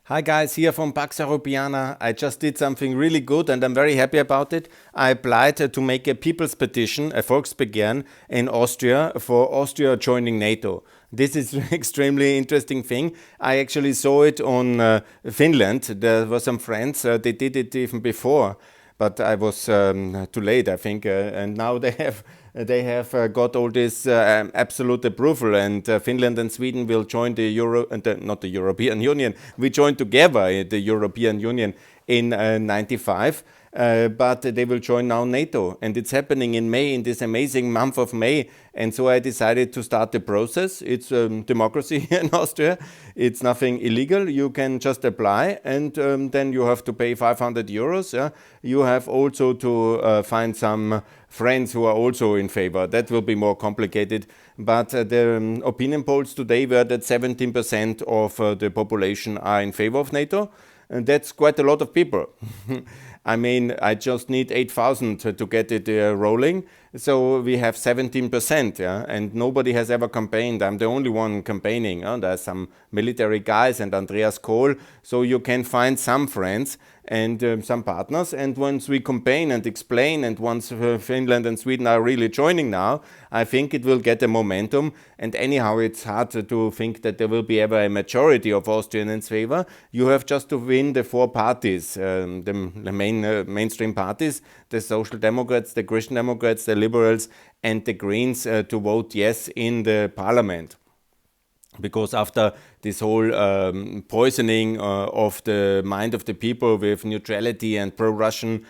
Hi guys, here from Pax Europiana. I just did something really good and I'm very happy about it. I applied to make a people's petition, a Volksbegehren in Austria for Austria joining NATO. This is an extremely interesting thing. I actually saw it on Finland. There were some friends, they did it even before, but I was too late, I think. And now they have got all this absolute approval, and Finland and Sweden will join the not the European Union. We joined together the European Union in '95. But they will join now NATO, and it's happening in May, in this amazing month of May. And so I decided to start the process. It's democracy here in Austria. It's nothing illegal. You can just apply, and then you have to pay 500 euros. Yeah? You have also to find some friends who are also in favor. That will be more complicated. But the opinion polls today were that 17% of the population are in favor of NATO. And that's quite a lot of people. I mean, I just need 8,000 to get it rolling. So we have 17%, yeah? And nobody has ever campaigned. I'm the only one campaigning. There's some military guys and Andreas Kohl. So you can find some friends and some partners. And once we campaign and explain, and once Finland and Sweden are really joining now, I think it will get a momentum. And anyhow, it's hard to think that there will be ever a majority of Austrians in favor. You have just to win the four parties, the mainstream parties, the Social Democrats, the Christian Democrats, the Liberals, and the Greens to vote yes in the parliament. Because after this whole poisoning of the mind of the people with neutrality and pro-Russian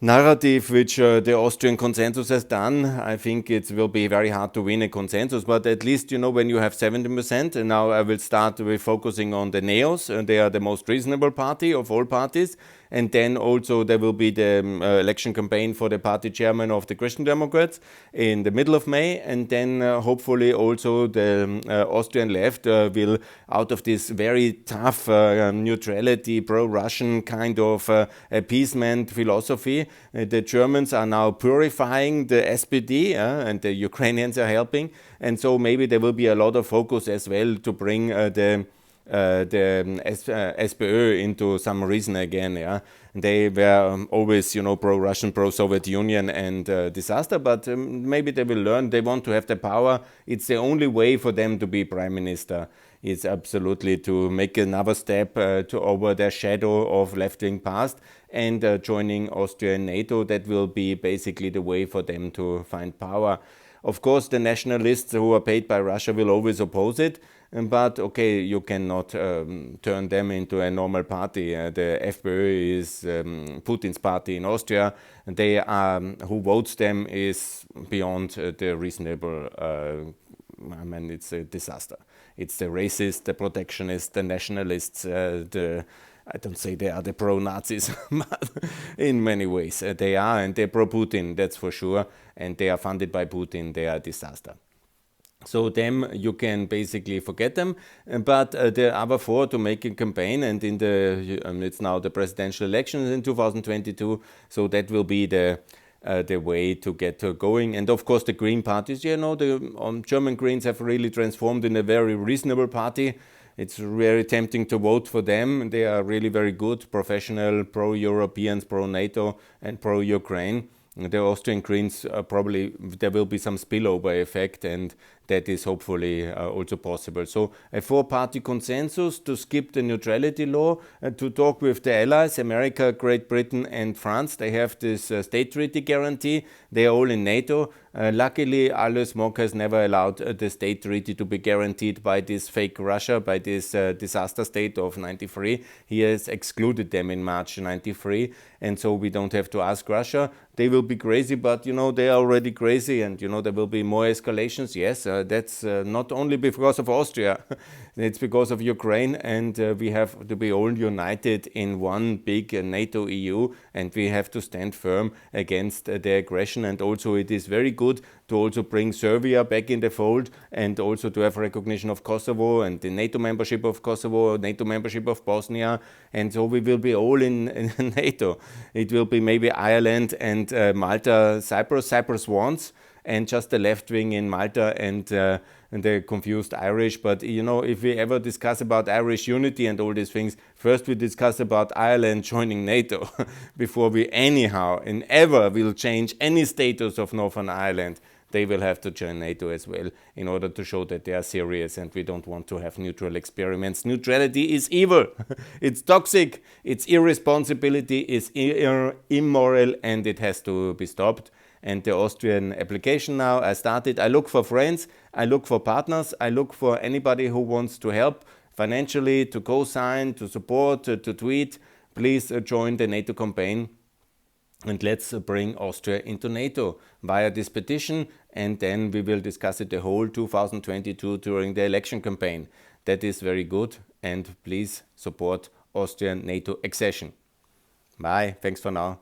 narrative, which the Austrian consensus has done, I think it will be very hard to win a consensus. But at least, when you have 70%, and now I will start with focusing on the Neos, and they are the most reasonable party of all parties. And then also there will be the election campaign for the party chairman of the Christian Democrats in the middle of May. And then hopefully also the Austrian left will, out of this very tough neutrality, pro-Russian kind of appeasement philosophy, the Germans are now purifying the SPD and the Ukrainians are helping. And so maybe there will be a lot of focus as well to bring the SPÖ into some reason again. Yeah, they were always, pro-Russian, pro-Soviet Union and disaster. But maybe they will learn. They want to have the power. It's the only way for them to be prime minister. It's absolutely to make another step to over their shadow of left-wing past and joining Austria and NATO. That will be basically the way for them to find power. Of course, the nationalists who are paid by Russia will always oppose it. But okay, you cannot turn them into a normal party. The FPÖ is Putin's party in Austria. They are, who votes them is beyond the reasonable. I mean, it's a disaster. It's the racists, the protectionists, the nationalists, I don't say they are the pro-Nazis, but in many ways they are, and they're pro-Putin, that's for sure. And they are funded by Putin. They are a disaster. So them, you can basically forget them, but the other four to make a campaign, and in it's now the presidential elections in 2022, so that will be the way to get going. And of course the Green parties, the German Greens have really transformed in a very reasonable party. It's very tempting to vote for them. They are really very good, professional, pro-Europeans, pro-NATO and pro-Ukraine. The Austrian Greens probably there will be some spillover effect, and that is hopefully also possible. So a four-party consensus to skip the neutrality law, to talk with the allies, America, Great Britain and France. They have this state treaty guarantee. They are all in NATO. Luckily, Alois Mock has never allowed the state treaty to be guaranteed by this fake Russia, by this disaster state of '93. He has excluded them in March '93, and so we don't have to ask Russia. They will be crazy, but they are already crazy, and there will be more escalations. Yes, that's not only because of Austria, it's because of Ukraine, and we have to be all united in one big NATO EU, and we have to stand firm against the aggression. And also it is very good to also bring Serbia back in the fold, and also to have recognition of Kosovo and the NATO membership of Kosovo, NATO membership of Bosnia, and so we will be all in NATO. It will be maybe Ireland and Malta, Cyprus wants, and just the left wing in Malta and and the confused Irish. But you know, if we ever discuss about Irish unity and all these things, first we discuss about Ireland joining NATO before we anyhow and ever will change any status of Northern Ireland. They will have to join NATO as well in order to show that they are serious, and we don't want to have neutral experiments. Neutrality is evil. It's toxic. It's irresponsibility. It's immoral, and it has to be stopped. And the Austrian application now, I started. I look for friends. I look for partners. I look for anybody who wants to help financially, to co-sign, to support, to tweet. Please join the NATO campaign. And let's bring Austria into NATO via this petition, and then we will discuss it the whole 2022 during the election campaign. That is very good, and please support Austrian NATO accession. Bye, thanks for now.